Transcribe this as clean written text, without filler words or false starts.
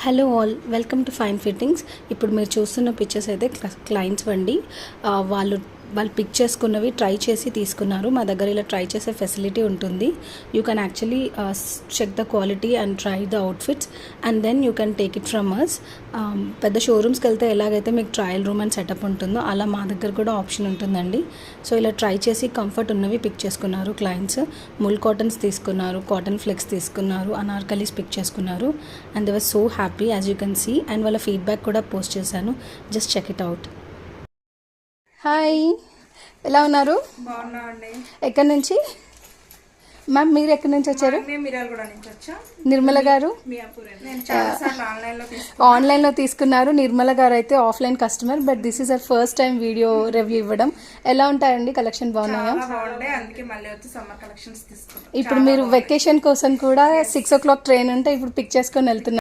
Hello all, welcome to fine fittings. ఇప్పుడు మీరు చూస్తున్న పిక్చర్స్ అయితే క్లయింట్స్ వండి వాళ్ళు పిక్ చేసుకున్నవి ట్రై చేసి తీసుకున్నారు. మా దగ్గర ఇలా ట్రై చేసే ఫెసిలిటీ ఉంటుంది. You can actually check the quality and try the outfits and then you can take it from us. పెద్ద షోరూమ్స్కి వెళ్తే ఎలాగైతే మీకు ట్రయల్ రూమ్ అండ్ సెటప్ ఉంటుందో అలా మా దగ్గర కూడా ఆప్షన్ ఉంటుందండి. సో ఇలా ట్రై చేసి కంఫర్ట్ ఉన్నవి పిక్ చేసుకున్నారు క్లయింట్స్. ముల్ కాటన్స్ తీసుకున్నారు, కాటన్ ఫ్లెక్స్ తీసుకున్నారు, అనార్కలీస్ పిక్ చేసుకున్నారు and they were so happy as you can see. And వాళ్ళ ఫీడ్బ్యాక్ కూడా పోస్ట్ చేశాను, just check it out. Hi, ఎలా ఉన్నారు? బాగున్నా అండి. ఎక్కడి నుంచి మ్యామ్? మీరు ఎక్కడి నుంచి వచ్చారు? నిర్మల గారు ఆన్లైన్లో తీసుకున్నారు. నిర్మల గారు అయితే offline customer, but this is our first time video review ఇవ్వడం. ఎలా ఉంటాయండి? కలెక్షన్ బాగున్నాయా? ఇప్పుడు మీరు వెకేషన్ కోసం కూడా 6 o'clock ట్రైన్ ఉంటే ఇప్పుడు పిక్ చేసుకొని వెళ్తున్నారు.